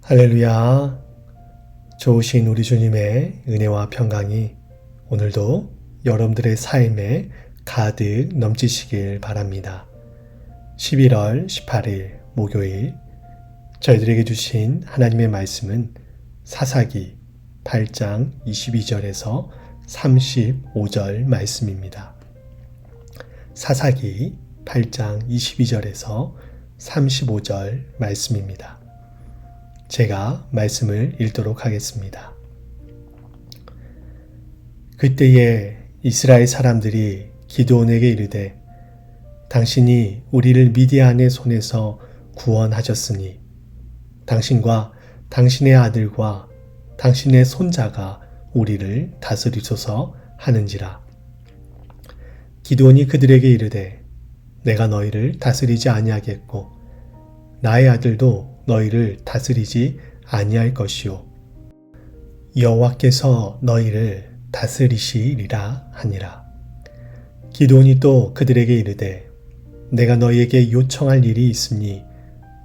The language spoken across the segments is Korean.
할렐루야. 좋으신 우리 주님의 은혜와 평강이 오늘도 여러분들의 삶에 가득 넘치시길 바랍니다. 11월 18일 목요일 저희들에게 주신 하나님의 말씀은 사사기 8장 22절에서 35절 말씀입니다. 사사기 8장 22절에서 35절 말씀입니다. 제가 말씀을 읽도록 하겠습니다. 그때에 이스라엘 사람들이 기드온에게 이르되 당신이 우리를 미디안의 손에서 구원하셨으니 당신과 당신의 아들과 당신의 손자가 우리를 다스리소서 하는지라. 기드온이 그들에게 이르되 내가 너희를 다스리지 아니하겠고 나의 아들도 너희를 다스리지 아니할 것이요 여호와께서 너희를 다스리시리라 하니라. 기드온이 또 그들에게 이르되 내가 너희에게 요청할 일이 있으니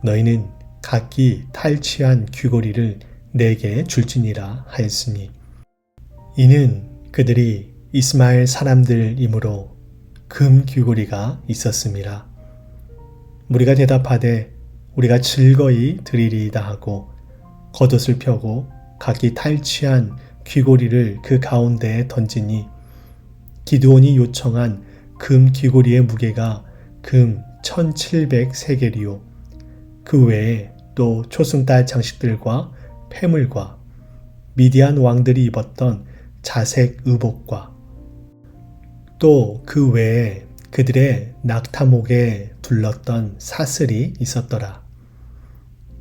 너희는 각기 탈취한 귀고리를 내게 줄지니라 하였으니 이는 그들이 이스마엘 사람들이므로 금 귀고리가 있었음이라. 무리가 대답하되 우리가 즐거이 드리리이다 하고 겉옷을 펴고 각기 탈취한 귀고리를 그 가운데에 던지니 기드온이 요청한 금 귀고리의 무게가 금 1700세겔이요 그 외에 또 초승달 장식들과 폐물과 미디안 왕들이 입었던 자색 의복과 또 그 외에 그들의 낙타목에 둘렀던 사슬이 있었더라.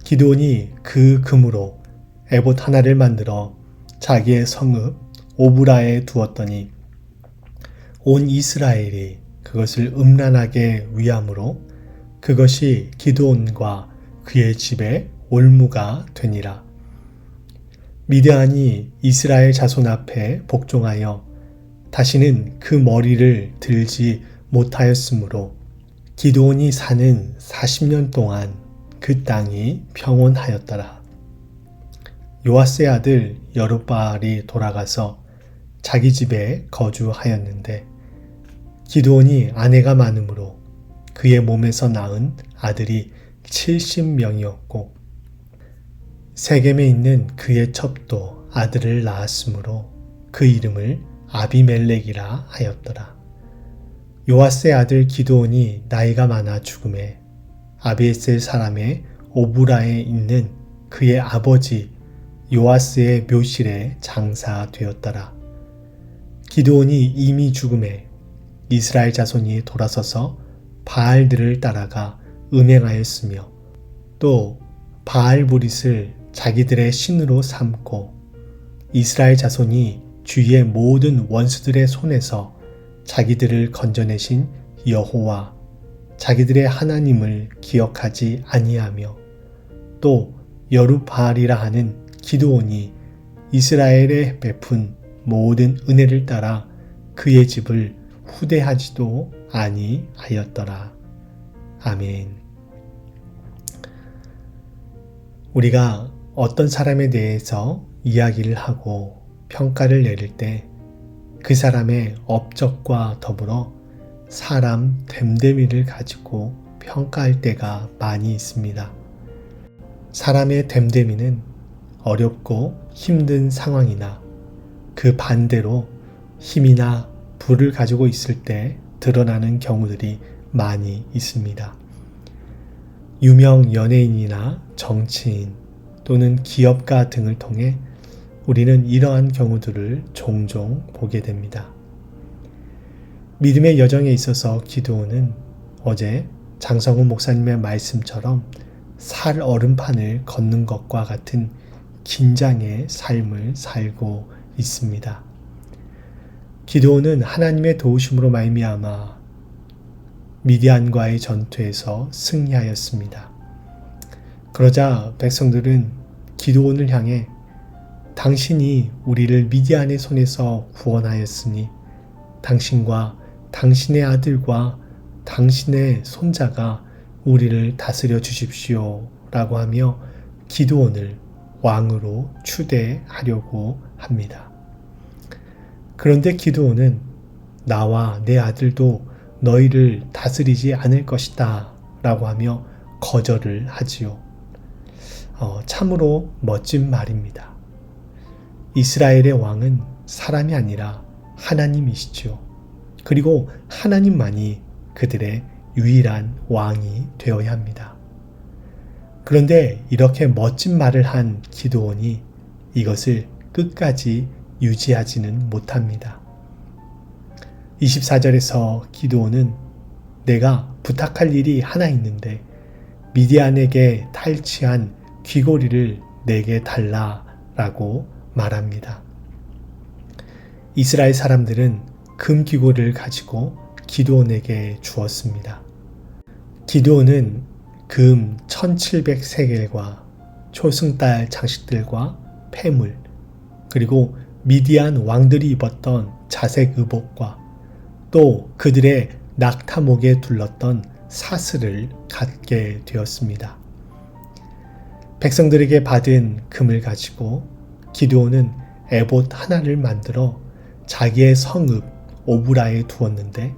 기드온이 그 금으로 에봇 하나를 만들어 자기의 성읍 오브라에 두었더니 온 이스라엘이 그것을 음란하게 위함으로 그것이 기드온과 그의 집에 올무가 되니라. 미드안이 이스라엘 자손 앞에 복종하여 다시는 그 머리를 들지 못하였으므로 기드온이 사는 40년 동안 그 땅이 평온하였더라. 요아스의 아들 여룹바알이 돌아가서 자기 집에 거주하였는데 기드온이 아내가 많으므로 그의 몸에서 낳은 아들이 70명이었고 세겜에 있는 그의 첩도 아들을 낳았으므로 그 이름을 아비멜렉이라 하였더라. 요아스의 아들 기드온이 나이가 많아 죽음에 아비에셀 사람의 오브라에 있는 그의 아버지 요아스의 묘실에 장사되었더라. 기드온이 이미 죽음에 이스라엘 자손이 돌아서서 바알들을 따라가 음행하였으며 또 바알보릿을 자기들의 신으로 삼고 이스라엘 자손이 주위의 모든 원수들의 손에서 자기들을 건져내신 여호와 자기들의 하나님을 기억하지 아니하며 또 여룹바알이라 하는 기드온이 이스라엘에 베푼 모든 은혜를 따라 그의 집을 후대하지도 아니하였더라. 아멘. 우리가 어떤 사람에 대해서 이야기를 하고 평가를 내릴 때 그 사람의 업적과 더불어 사람 됨됨이를 가지고 평가할 때가 많이 있습니다. 사람의 됨됨이는 어렵고 힘든 상황이나 그 반대로 힘이나 부를 가지고 있을 때 드러나는 경우들이 많이 있습니다. 유명 연예인이나 정치인 또는 기업가 등을 통해 우리는 이러한 경우들을 종종 보게 됩니다. 믿음의 여정에 있어서 기드온은 어제 장성훈 목사님의 말씀처럼 살 얼음판을 걷는 것과 같은 긴장의 삶을 살고 있습니다. 기드온은 하나님의 도우심으로 말미암아 미디안과의 전투에서 승리하였습니다. 그러자 백성들은 기드온을 향해 당신이 우리를 미디안의 손에서 구원하였으니 당신과 당신의 아들과 당신의 손자가 우리를 다스려 주십시오 라고 하며 기드온을 왕으로 추대하려고 합니다. 그런데 기드온은 나와 내 아들도 너희를 다스리지 않을 것이다 라고 하며 거절을 하지요. 참으로 멋진 말입니다. 이스라엘의 왕은 사람이 아니라 하나님이시죠. 그리고 하나님만이 그들의 유일한 왕이 되어야 합니다. 그런데 이렇게 멋진 말을 한 기드온이 이것을 끝까지 유지하지는 못합니다. 24절에서 기드온은 내가 부탁할 일이 하나 있는데 미디안에게 탈취한 귀고리를 내게 달라라고 말합니다. 이스라엘 사람들은 금 귀고리를 가지고 기드온에게 주었습니다. 기드온은 금 1700세겔과 초승달 장식들과 폐물, 그리고 미디안 왕들이 입었던 자색 의복과 또 그들의 낙타목에 둘렀던 사슬을 갖게 되었습니다. 백성들에게 받은 금을 가지고 기드온은 에봇 하나를 만들어 자기의 성읍 오브라에 두었는데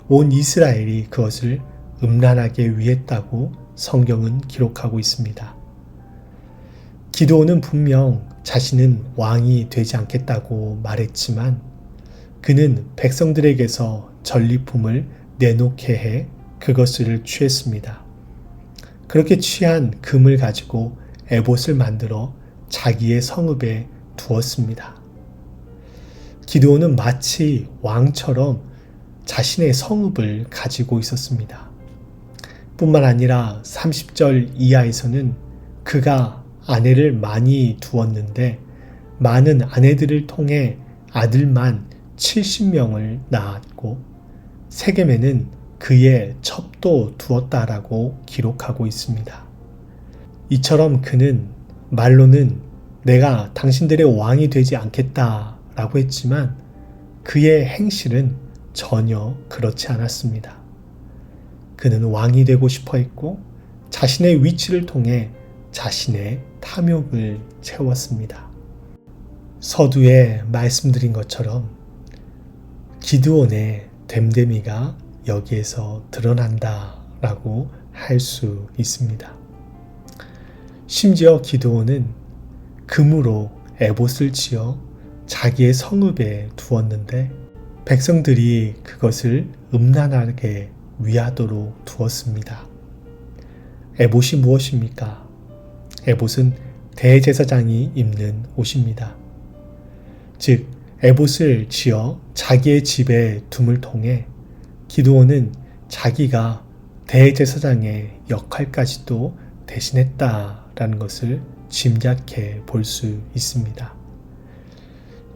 온 이스라엘이 그것을 음란하게 위했다고 성경은 기록하고 있습니다. 기드온은 분명 자신은 왕이 되지 않겠다고 말했지만 그는 백성들에게서 전리품을 내놓게 해 그것을 취했습니다. 그렇게 취한 금을 가지고 에봇을 만들어 자기의 성읍에 두었습니다. 기드온은 마치 왕처럼 자신의 성읍을 가지고 있었습니다. 뿐만 아니라 30절 이하에서는 그가 아내를 많이 두었는데 많은 아내들을 통해 아들만 70명을 낳았고 세겜에는 그의 첩도 두었다라고 기록하고 있습니다. 이처럼 그는 말로는 내가 당신들의 왕이 되지 않겠다라고 했지만 그의 행실은 전혀 그렇지 않았습니다. 그는 왕이 되고 싶어 했고 자신의 위치를 통해 자신의 탐욕을 채웠습니다. 서두에 말씀드린 것처럼 기드온의 됨됨이가 여기에서 드러난다라고 할 수 있습니다. 심지어 기드온은 금으로 에봇을 지어 자기의 성읍에 두었는데 백성들이 그것을 음란하게 위하도록 두었습니다. 에봇이 무엇입니까? 에봇은 대제사장이 입는 옷입니다. 즉 에봇을 지어 자기의 집에 둠을 통해 기드온은 자기가 대제사장의 역할까지도 대신했다라는 것을 짐작해 볼 수 있습니다.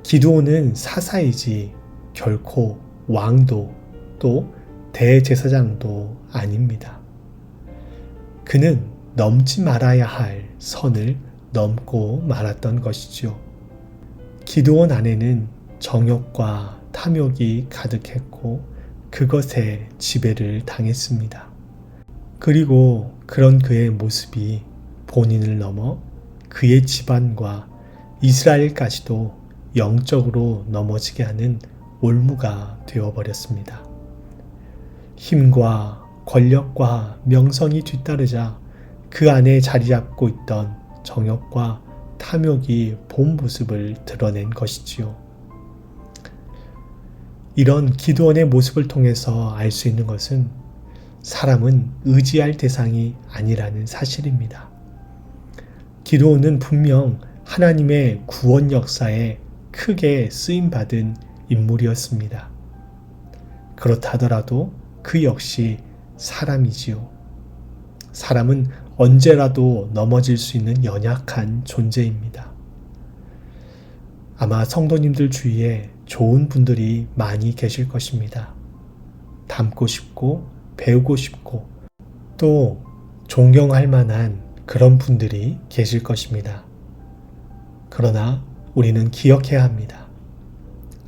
기드온은 사사이지 결코 왕도 또 대제사장도 아닙니다. 그는 넘지 말아야 할 선을 넘고 말았던 것이죠. 기드온 안에는 정욕과 탐욕이 가득했고 그것에 지배를 당했습니다. 그리고 그런 그의 모습이 본인을 넘어 그의 집안과 이스라엘까지도 영적으로 넘어지게 하는 올무가 되어버렸습니다. 힘과 권력과 명성이 뒤따르자 그 안에 자리 잡고 있던 정욕과 탐욕이 본 모습을 드러낸 것이지요. 이런 기드온의 모습을 통해서 알 수 있는 것은 사람은 의지할 대상이 아니라는 사실입니다. 기드온은 분명 하나님의 구원 역사에 크게 쓰임받은 인물이었습니다. 그렇다 하더라도 그 역시 사람이지요. 사람은 언제라도 넘어질 수 있는 연약한 존재입니다. 아마 성도님들 주위에 좋은 분들이 많이 계실 것입니다. 닮고 싶고 배우고 싶고 또 존경할 만한 그런 분들이 계실 것입니다. 그러나 우리는 기억해야 합니다.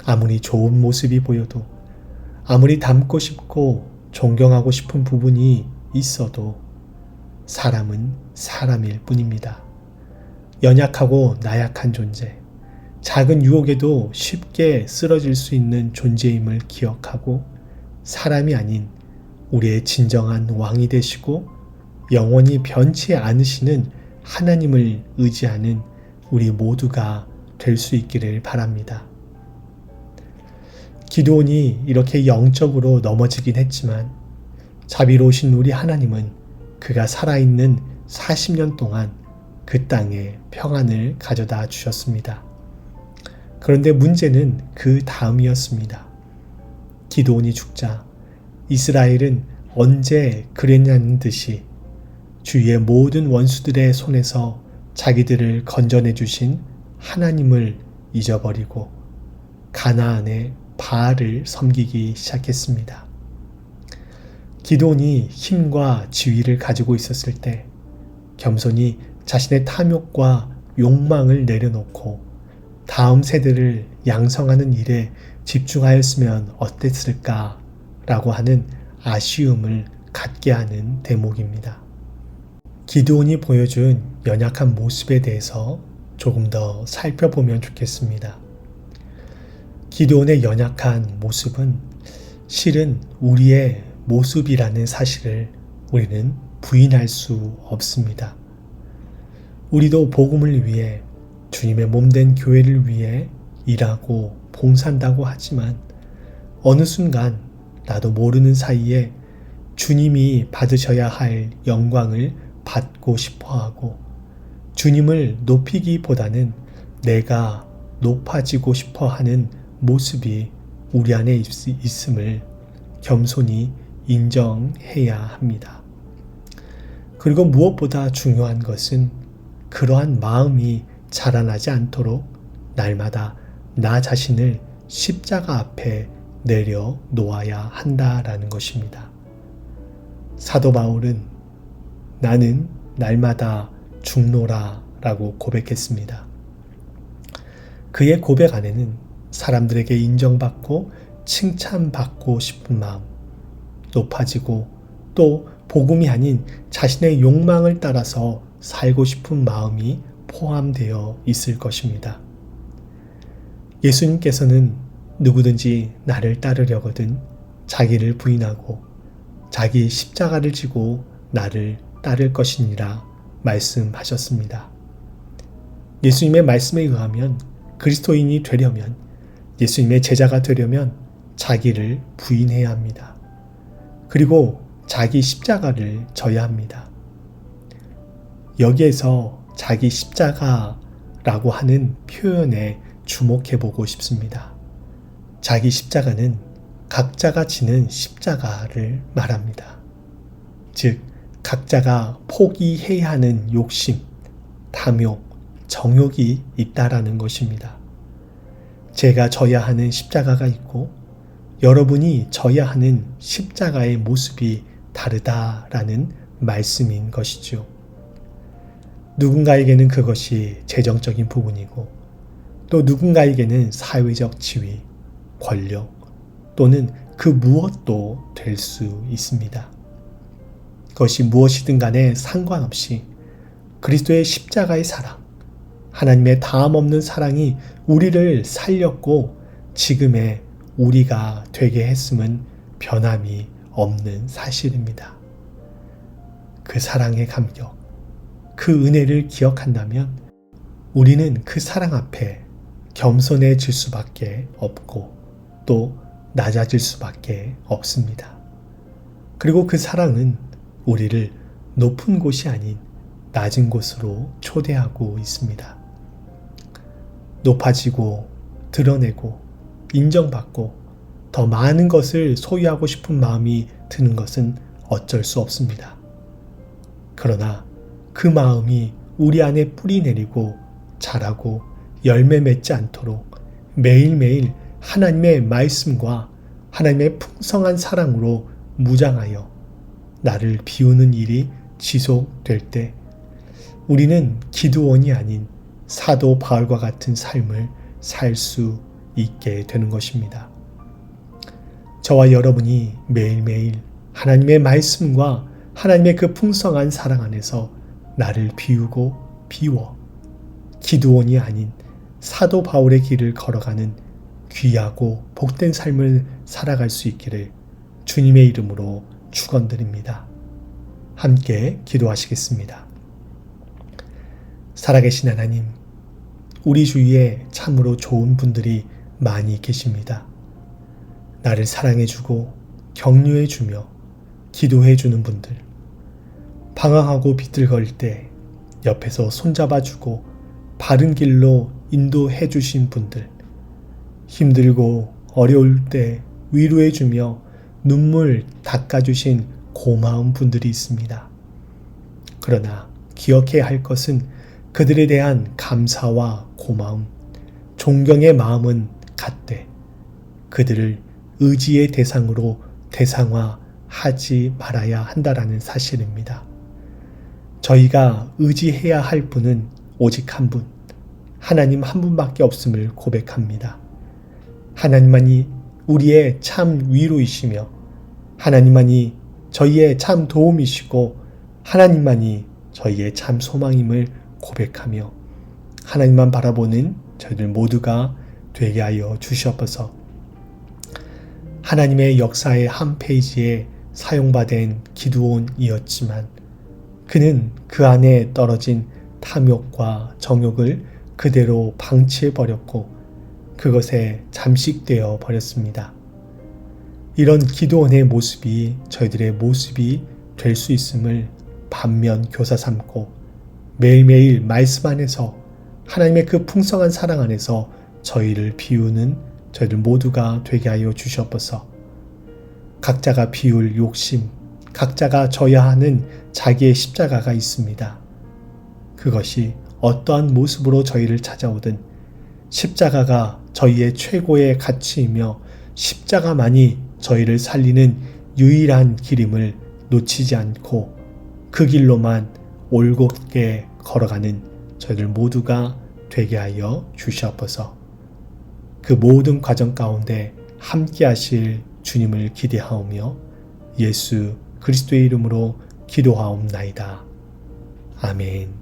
아무리 좋은 모습이 보여도 아무리 닮고 싶고 존경하고 싶은 부분이 있어도 사람은 사람일 뿐입니다. 연약하고 나약한 존재, 작은 유혹에도 쉽게 쓰러질 수 있는 존재임을 기억하고 사람이 아닌 우리의 진정한 왕이 되시고 영원히 변치 않으시는 하나님을 의지하는 우리 모두가 될 수 있기를 바랍니다. 기드온이 이렇게 영적으로 넘어지긴 했지만 자비로우신 우리 하나님은 그가 살아있는 40년 동안 그 땅에 평안을 가져다 주셨습니다. 그런데 문제는 그 다음이었습니다. 기드온이 죽자 이스라엘은 언제 그랬냐는 듯이 주위의 모든 원수들의 손에서 자기들을 건져내 주신 하나님을 잊어버리고 가나안의 바알을 섬기기 시작했습니다. 기드온이 힘과 지위를 가지고 있었을 때 겸손히 자신의 탐욕과 욕망을 내려놓고 다음 세대를 양성하는 일에 집중하였으면 어땠을까 라고 하는 아쉬움을 갖게 하는 대목입니다. 기드온이 보여준 연약한 모습에 대해서 조금 더 살펴보면 좋겠습니다. 기드온의 연약한 모습은 실은 우리의 모습이라는 사실을 우리는 부인할 수 없습니다. 우리도 복음을 위해 주님의 몸된 교회를 위해 일하고 봉사한다고 하지만 어느 순간 나도 모르는 사이에 주님이 받으셔야 할 영광을 받고 싶어하고 주님을 높이기보다는 내가 높아지고 싶어하는 모습이 우리 안에 있음을 겸손히 인정해야 합니다. 그리고 무엇보다 중요한 것은 그러한 마음이 자라나지 않도록 날마다 나 자신을 십자가 앞에 내려놓아야 한다라는 것입니다. 사도 바울은 나는 날마다 죽노라 라고 고백했습니다. 그의 고백 안에는 사람들에게 인정받고 칭찬받고 싶은 마음, 높아지고 또 복음이 아닌 자신의 욕망을 따라서 살고 싶은 마음이 포함되어 있을 것입니다. 예수님께서는 누구든지 나를 따르려거든 자기를 부인하고 자기 십자가를 지고 나를 따를 것이니라 말씀하셨습니다. 예수님의 말씀에 의하면 그리스도인이 되려면 예수님의 제자가 되려면 자기를 부인해야 합니다. 그리고 자기 십자가를 져야 합니다. 여기에서 자기 십자가라고 하는 표현에 주목해 보고 싶습니다. 자기 십자가는 각자가 지는 십자가를 말합니다. 즉, 각자가 포기해야 하는 욕심, 탐욕, 정욕이 있다라는 것입니다. 제가 져야 하는 십자가가 있고 여러분이 져야 하는 십자가의 모습이 다르다라는 말씀인 것이죠. 누군가에게는 그것이 재정적인 부분이고 또 누군가에게는 사회적 지위, 권력 또는 그 무엇도 될 수 있습니다. 그것이 무엇이든 간에 상관없이 그리스도의 십자가의 사랑, 하나님의 다함없는 사랑이 우리를 살렸고 지금의 우리가 되게 했음은 변함이 없는 사실입니다. 그 사랑의 감격, 그 은혜를 기억한다면 우리는 그 사랑 앞에 겸손해질 수밖에 없고 또 낮아질 수밖에 없습니다. 그리고 그 사랑은 우리를 높은 곳이 아닌 낮은 곳으로 초대하고 있습니다. 높아지고 드러내고 인정받고 더 많은 것을 소유하고 싶은 마음이 드는 것은 어쩔 수 없습니다. 그러나 그 마음이 우리 안에 뿌리 내리고 자라고 열매 맺지 않도록 매일매일 하나님의 말씀과 하나님의 풍성한 사랑으로 무장하여 나를 비우는 일이 지속될 때 우리는 기드온이 아닌 사도 바울과 같은 삶을 살 수 있게 되는 것입니다. 저와 여러분이 매일매일 하나님의 말씀과 하나님의 그 풍성한 사랑 안에서 나를 비우고 비워 기드온이 아닌 사도 바울의 길을 걸어가는 귀하고 복된 삶을 살아갈 수 있기를 주님의 이름으로 축원드립니다. 함께 기도하시겠습니다. 살아계신 하나님, 우리 주위에 참으로 좋은 분들이 많이 계십니다. 나를 사랑해주고 격려해주며 기도해주는 분들, 방황하고 비틀거릴 때 옆에서 손잡아주고 바른 길로 인도해주신 분들, 힘들고 어려울 때 위로해주며 눈물 닦아주신 고마운 분들이 있습니다. 그러나 기억해야 할 것은 그들에 대한 감사와 고마움, 존경의 마음은 같되 그들을 의지의 대상으로 대상화하지 말아야 한다라는 사실입니다. 저희가 의지해야 할 분은 오직 한 분, 하나님 한 분밖에 없음을 고백합니다. 하나님만이 우리의 참 위로이시며 하나님만이 저희의 참 도움이시고 하나님만이 저희의 참 소망임을 고백하며 하나님만 바라보는 저희들 모두가 되게 하여 주시옵소서. 하나님의 역사의 한 페이지에 사용받은 기드온이었지만 그는 그 안에 떨어진 탐욕과 정욕을 그대로 방치해버렸고 그것에 잠식되어 버렸습니다. 이런 기드온의 모습이 저희들의 모습이 될 수 있음을 반면 교사 삼고 매일매일 말씀 안에서 하나님의 그 풍성한 사랑 안에서 저희를 비우는 저희들 모두가 되게 하여 주시옵소서. 각자가 비울 욕심, 각자가 져야 하는 자기의 십자가가 있습니다. 그것이 어떠한 모습으로 저희를 찾아오든 십자가가 저희의 최고의 가치이며 십자가만이 저희를 살리는 유일한 길임을 놓치지 않고 그 길로만 올곧게 걸어가는 저희들 모두가 되게 하여 주시옵소서. 그 모든 과정 가운데 함께 하실 주님을 기대하오며 예수 그리스도의 이름으로 기도하옵나이다. 아멘.